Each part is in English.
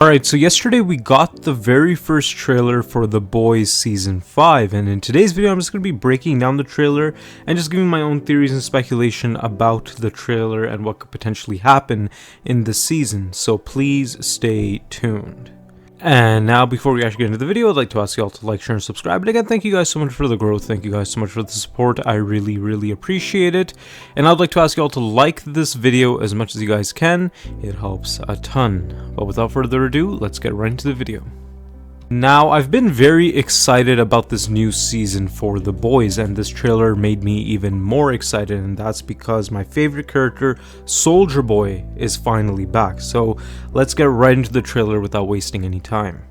Alright, so yesterday we got the very first trailer for The Boys Season 5, and in today's video I'm just going to be breaking down the trailer and just giving my own theories and speculation about the trailer and what could potentially happen in the season, so please stay tuned. And now, before we actually get into the video, I'd like to ask you all to like, share, and subscribe. And again, thank you guys so much for the growth. Thank you guys so much for the support. I really appreciate it. And I'd like to ask you all to like this video as much as you guys can. It helps a ton. But without further ado, let's get right into the video. Now, I've been very excited about this new season for The Boys, and this trailer made me even more excited, and that's because my favorite character, Soldier Boy, is finally back. So let's get right into the trailer without wasting any time.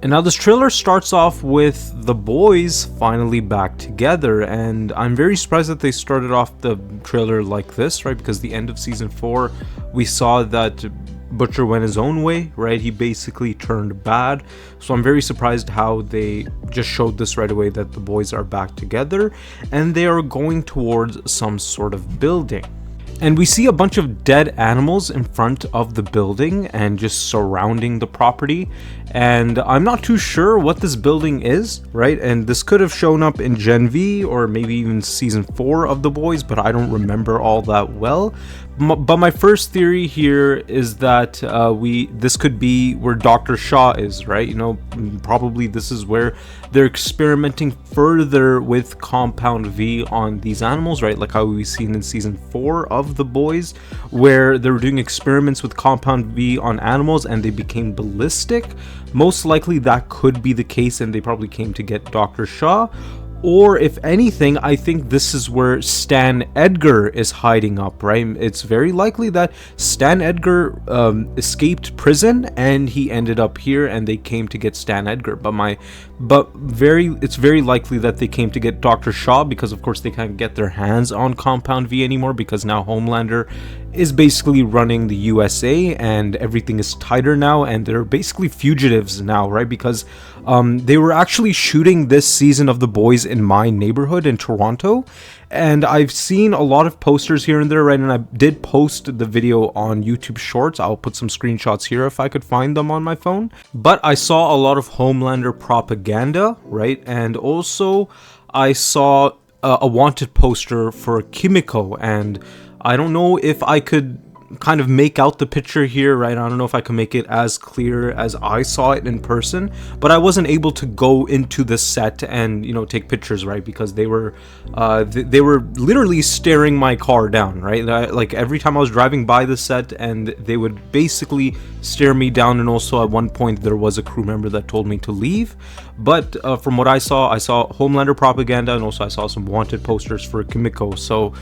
And now this trailer starts off with the boys finally back together, and I'm very surprised that they started off the trailer like this, right? Because the end of season 4, we saw that Butcher went his own way, right? He basically turned bad. So I'm very surprised how they just showed this right away, that the boys are back together and they are going towards some sort of building. And we see a bunch of dead animals in front of the building and just surrounding the property. And I'm not too sure what this building is, right? And this could have shown up in Gen V or maybe even season 4 of The Boys, but I don't remember all that well. But my first theory here is that this could be where Dr. Shaw is, right? You know, probably this is where they're experimenting further with Compound V on these animals, right? Like how we've seen in season 4 of The Boys, where they were doing experiments with Compound V on animals and they became ballistic. Most likely that could be the case, and they probably came to get Dr. Shaw. Or if anything, I think this is where Stan Edgar is hiding up, right? It's very likely that Stan Edgar escaped prison and he ended up here and they came to get Stan Edgar. It's very likely that they came to get Dr. Shaw, because of course they can't get their hands on Compound V anymore, because now Homelander is basically running the USA and everything is tighter now, and they're basically fugitives now, right? Because they were actually shooting this season of The Boys in my neighborhood in Toronto, and I've seen a lot of posters here and there, right? And I did post the video on YouTube Shorts. I'll put some screenshots here if I could find them on my phone. But I saw a lot of Homelander propaganda, right? And also I saw a wanted poster for Kimiko, and I don't know if I could kind of make out the picture here, right? I don't know if I can make it as clear as I saw it in person, but I wasn't able to go into the set and, you know, take pictures, right? Because they were literally staring my car down, right? Like every time I was driving by the set, and they would basically stare me down. And also at one point there was a crew member that told me to leave. But from what I saw Homelander propaganda, and also I saw some wanted posters for Kimiko. So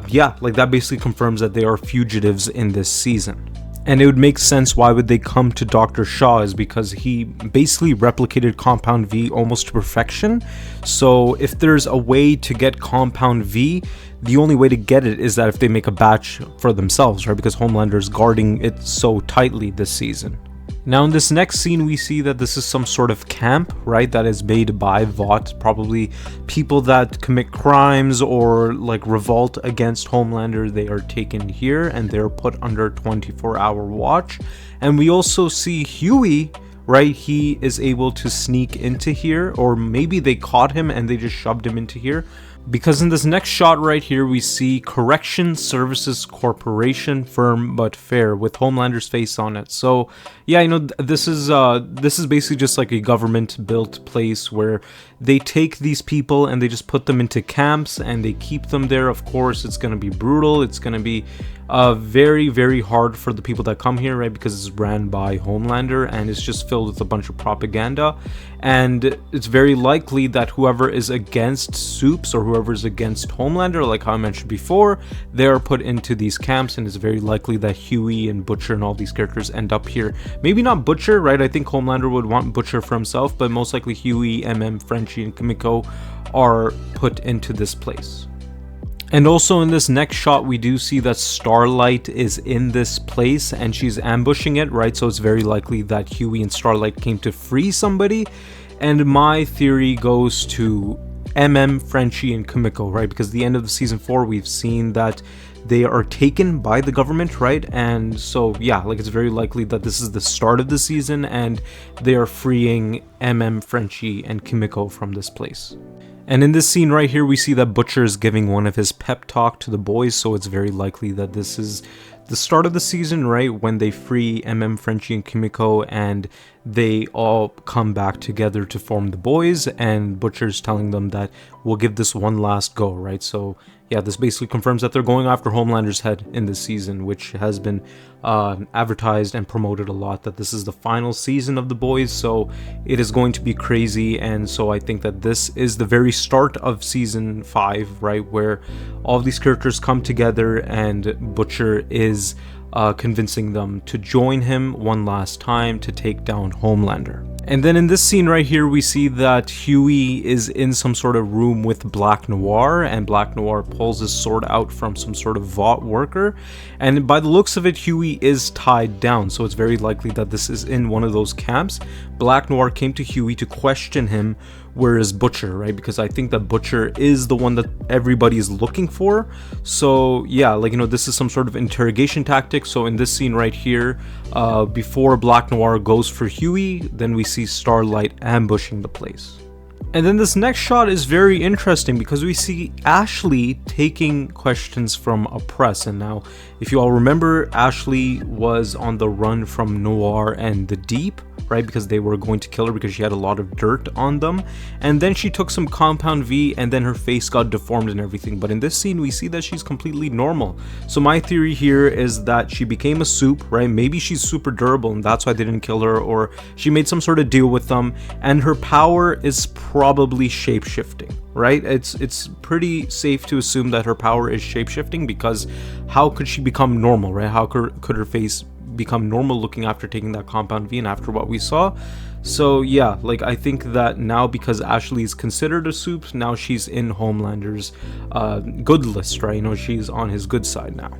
yeah, like that basically confirms that they are fugitives in this season. And it would make sense why would they come to Dr. Shaw, is because he basically replicated Compound V almost to perfection. So if there's a way to get Compound V, the only way to get it is that if they make a batch for themselves, right? Because Homelander is guarding it so tightly this season. Now in this next scene we see that this is some sort of camp, right, that is made by Vought, probably people that commit crimes or like revolt against Homelander. They are taken here and they're put under 24-hour watch. And we also see Huey, right, he is able to sneak into here, or maybe they caught him and they just shoved him into here. Because in this next shot right here, we see Correction Services Corporation, firm but fair, with Homelander's face on it. So yeah, you know, this is basically just like a government-built place where they take these people and they just put them into camps and they keep them there. Of course, it's going to be brutal. It's going to be very hard for the people that come here, right? Because it's ran by Homelander and it's just filled with a bunch of propaganda. And it's very likely that whoever is against Soups or whoever is against Homelander, like how I mentioned before, they are put into these camps, and it's very likely that Huey and Butcher and all these characters end up here. Maybe not Butcher, right? I think Homelander would want Butcher for himself, but most likely Huey, Frenchie, and Kimiko are put into this place. And also in this next shot, we do see that Starlight is in this place and she's ambushing it, right? So it's very likely that Huey and Starlight came to free somebody. And my theory goes to Frenchie, and Kimiko, right? Because at the end of the season 4, we've seen that they are taken by the government, right? And so yeah, like it's very likely that this is the start of the season and they are freeing Frenchie and Kimiko from this place. And in this scene right here, we see that Butcher is giving one of his pep talk to the boys, so it's very likely that this is the start of the season, right? When they free Frenchie and Kimiko and they all come back together to form the boys, and Butcher's telling them that we'll give this one last go, right? So yeah, this basically confirms that they're going after Homelander's head in this season, which has been advertised and promoted a lot, that this is the final season of The Boys, so it is going to be crazy. And so I think that this is the very start of season 5, right, where all of these characters come together and Butcher is convincing them to join him one last time to take down Homelander. And then in this scene right here, we see that Huey is in some sort of room with Black Noir, and Black Noir pulls his sword out from some sort of vault worker, and by the looks of it, Huey is tied down, so it's very likely that this is in one of those camps. Black Noir came to Huey to question him, where is Butcher, right? Because I think that Butcher is the one that everybody is looking for. So yeah, like, you know, this is some sort of interrogation tactic. So in this scene right here, before Black Noir goes for Huey, then we see Starlight ambushing the place. And then this next shot is very interesting because we see Ashley taking questions from a press. And now, if you all remember, Ashley was on the run from Noir and the Deep, right? Because they were going to kill her because she had a lot of dirt on them. And then she took some Compound V and then her face got deformed and everything. But in this scene, we see that she's completely normal. So my theory here is that she became a soup, right? Maybe she's super durable and that's why they didn't kill her, or she made some sort of deal with them. And her power is probably shape-shifting, right? It's pretty safe to assume that her power is shape-shifting, because how could she become normal, right? How could her face become normal looking after taking that Compound V and after what we saw? So yeah, like I think that now, because Ashley is considered a soup, now she's in Homelander's good list, right? You know, she's on his good side now.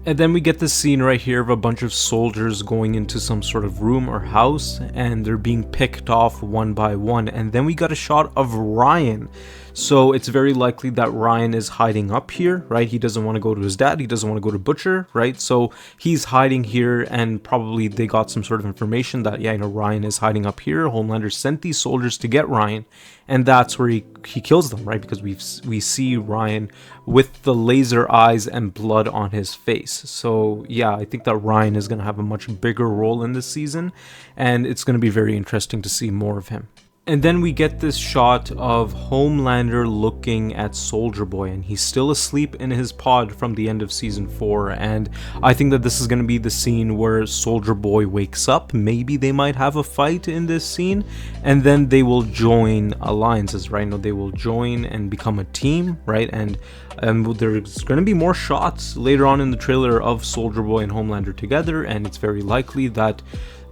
And then we get this scene right here of a bunch of soldiers going into some sort of room or house, and they're being picked off one by one. And then we got a shot of Ryan. So it's very likely that Ryan is hiding up here, right? He doesn't want to go to his dad. He doesn't want to go to Butcher, right? So he's hiding here, and probably they got some sort of information that, yeah, you know, Ryan is hiding up here. Homelander sent these soldiers to get Ryan, and that's where he kills them, right? Because we see Ryan with the laser eyes and blood on his face. So yeah, I think that Ryan is going to have a much bigger role in this season, and it's going to be very interesting to see more of him. And then we get this shot of Homelander looking at Soldier Boy, and he's still asleep in his pod from the end of season 4. And I think that this is going to be the scene where Soldier Boy wakes up. Maybe they might have a fight in this scene, and then they will join alliances, right? No, they will join and become a team, right? And there's going to be more shots later on in the trailer of Soldier Boy and Homelander together, and it's very likely that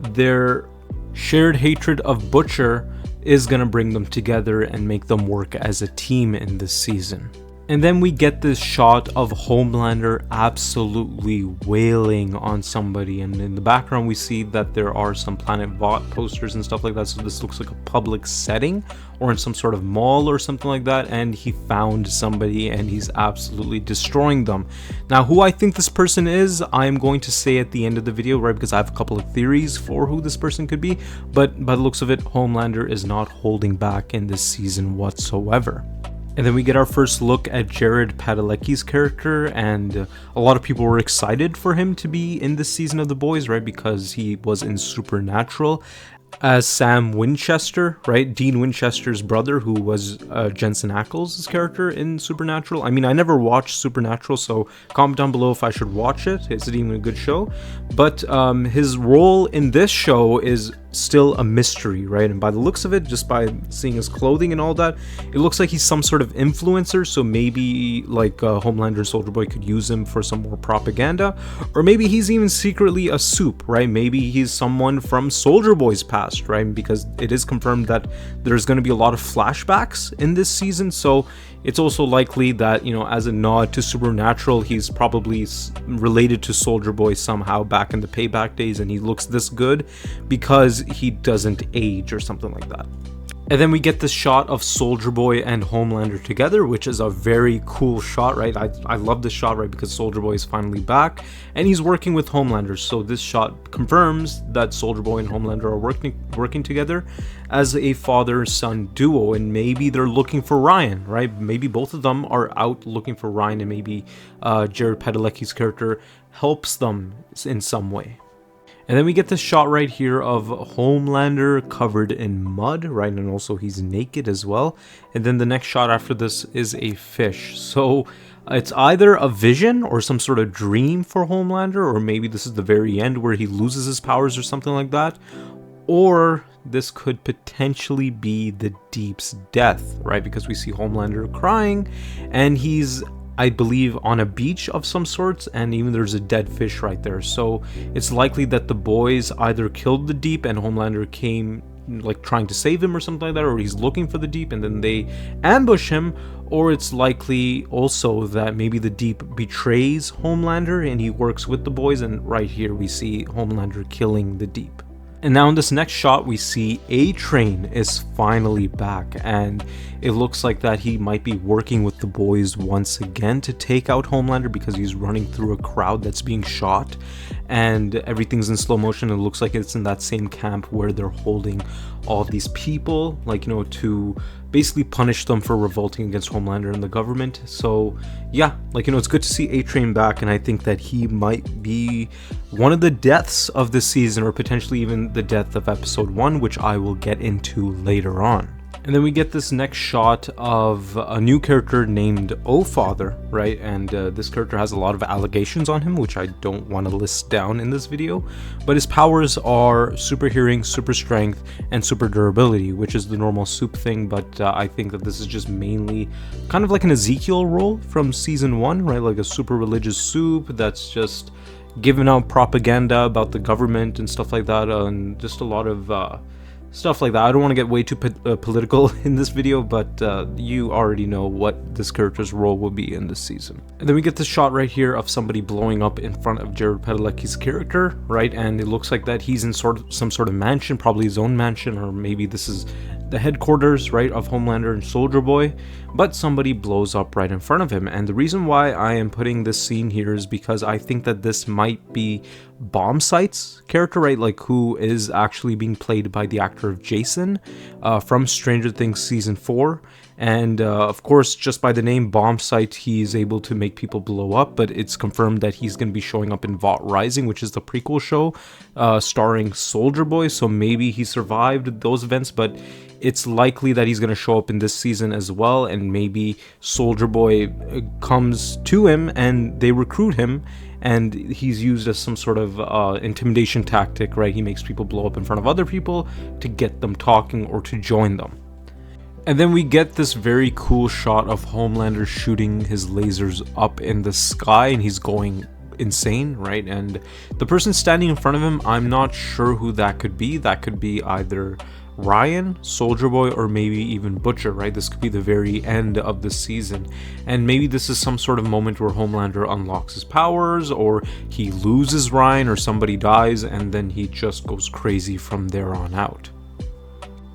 their shared hatred of Butcher is going to bring them together and make them work as a team in this season. And then we get this shot of Homelander absolutely wailing on somebody, and in the background we see that there are some Planet Vought posters and stuff like that, so this looks like a public setting or in some sort of mall or something like that, and he found somebody and he's absolutely destroying them. Now, who I think this person is, I'm going to say at the end of the video, right, because I have a couple of theories for who this person could be, but by the looks of it, Homelander is not holding back in this season whatsoever. And then we get our first look at Jared Padalecki's character, and a lot of people were excited for him to be in this season of The Boys, right, because he was in Supernatural as Sam Winchester, right, Dean Winchester's brother, who was Jensen Ackles' character in Supernatural. I mean, I never watched Supernatural, so comment down below if I should watch it. Is it even a good show? But his role in this show is still a mystery, right? And by the looks of it, just by seeing his clothing and all that, it looks like he's some sort of influencer, so maybe like Homelander and Soldier Boy could use him for some more propaganda, or maybe he's even secretly a soup, right? Maybe he's someone from Soldier Boy's past, right? Because it is confirmed that there's going to be a lot of flashbacks in this season, so it's also likely that, you know, as a nod to Supernatural, he's probably related to Soldier Boy somehow back in the Payback days, and he looks this good because he doesn't age or something like that. And then we get this shot of Soldier Boy and Homelander together, which is a very cool shot, right? I love this shot, right? Because Soldier Boy is finally back and he's working with Homelander. So this shot confirms that Soldier Boy and Homelander are working together as a father-son duo. And maybe they're looking for Ryan, right? Maybe both of them are out looking for Ryan, and maybe Jared Padalecki's character helps them in some way. And then we get this shot right here of Homelander covered in mud, right? And also he's naked as well. And then the next shot after this is a fish. So it's either a vision or some sort of dream for Homelander, or maybe this is the very end where he loses his powers or something like that. Or this could potentially be the Deep's death, right? Because we see Homelander crying and he's, I believe, on a beach of some sorts, and even there's a dead fish right there. So it's likely that the boys either killed the Deep and Homelander came like trying to save him or something like that, or he's looking for the Deep and then they ambush him, or it's likely also that maybe the Deep betrays Homelander and he works with the boys, and right here we see Homelander killing the Deep. And now in this next shot, we see A-Train is finally back, and it looks like that he might be working with the boys once again to take out Homelander, because he's running through a crowd that's being shot and everything's in slow motion. It looks like it's in that same camp where they're holding all of these people, like, you know, to basically punish them for revolting against Homelander and the government. So yeah, like, you know, it's good to see A-Train back, and I think that he might be one of the deaths of this season, or potentially even the death of episode 1, which I will get into later on. And then we get this next shot of a new character named O-Father, right? And this character has a lot of allegations on him, which I don't want to list down in this video. But his powers are super hearing, super strength, and super durability, which is the normal soup thing. But I think that this is just mainly kind of like an Ezekiel role from season 1, right? Like a super religious soup that's just giving out propaganda about the government and stuff like that, and just a lot of stuff like that. I don't want to get way too political in this video, but you already know what this character's role will be in this season. And then we get this shot right here of somebody blowing up in front of Jared Padalecki's character, right? And it looks like that he's in some sort of mansion, probably his own mansion, or maybe this is the headquarters, right, of Homelander and Soldier Boy, but somebody blows up right in front of him. And the reason why I am putting this scene here is because I think that this might be Bombsight's character, right, like who is actually being played by the actor of Jason from Stranger Things season 4. And of course, just by the name Bombsight, he's able to make people blow up, but it's confirmed that he's going to be showing up in Vought Rising, which is the prequel show starring Soldier Boy. So maybe he survived those events, but it's likely that he's going to show up in this season as well, and maybe Soldier Boy comes to him and they recruit him, and he's used as some sort of intimidation tactic, right? He makes people blow up in front of other people to get them talking or to join them. And then we get this very cool shot of Homelander shooting his lasers up in the sky, and he's going insane, right? And the person standing in front of him, I'm not sure who that could be. That could be either Ryan, Soldier Boy, or maybe even Butcher, right? This could be the very end of the season, and maybe this is some sort of moment where Homelander unlocks his powers, or he loses Ryan, or somebody dies, and then he just goes crazy from there on out.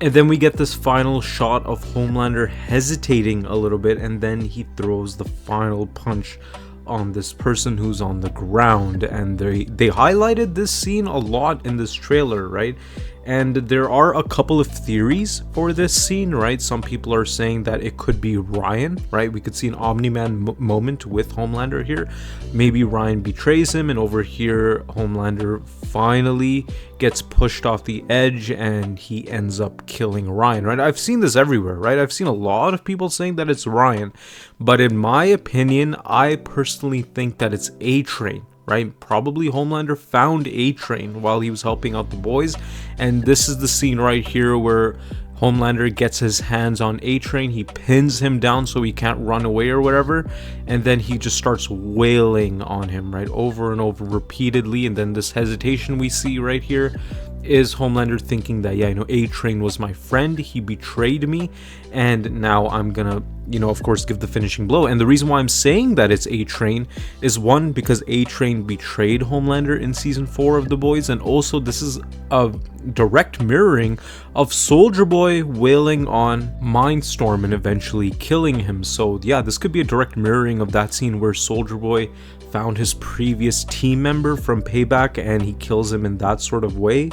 And then we get this final shot of Homelander hesitating a little bit, and then he throws the final punch on this person who's on the ground. And they highlighted this scene a lot in this trailer, right? And there are a couple of theories for this scene, right? Some people are saying that it could be Ryan, right? We could see an Omni-Man moment with Homelander here. Maybe Ryan betrays him, and over here Homelander finally gets pushed off the edge and he ends up killing Ryan, right? I've seen this everywhere, right? I've seen a lot of people saying that it's Ryan, but in my opinion, I personally think that it's A-Train. Right? Probably Homelander found A-Train while he was helping out the boys, and this is the scene right here where Homelander gets his hands on A-Train, he pins him down so he can't run away or whatever, and then he just starts wailing on him, right, over and over repeatedly. And then this hesitation we see right here is Homelander thinking that, yeah, you know, A-Train was my friend, he betrayed me, and now I'm gonna, you know, of course, give the finishing blow. And the reason why I'm saying that it's A-Train is, one, because A-Train betrayed Homelander in season 4 of The Boys, and also this is a direct mirroring of Soldier Boy wailing on Mindstorm and eventually killing him. So yeah, this could be a direct mirroring of that scene where Soldier Boy found his previous team member from Payback and he kills him in that sort of way.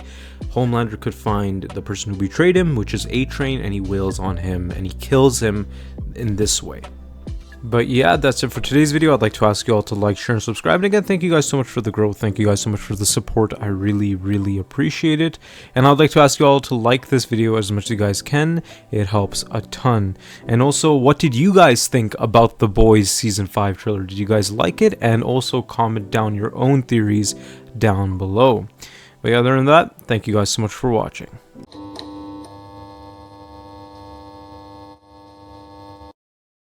Homelander could find the person who betrayed him, which is A-Train, and he wails on him and he kills him in this way. But yeah, that's it for today's video. I'd like to ask you all to like, share, and subscribe. And again, thank you guys so much for the growth. Thank you guys so much for the support. I really appreciate it. And I'd like to ask you all to like this video as much as you guys can. It helps a ton. And also, what did you guys think about The Boys Season 5 trailer? Did you guys like it? And also comment down your own theories down below. But yeah, other than that, thank you guys so much for watching.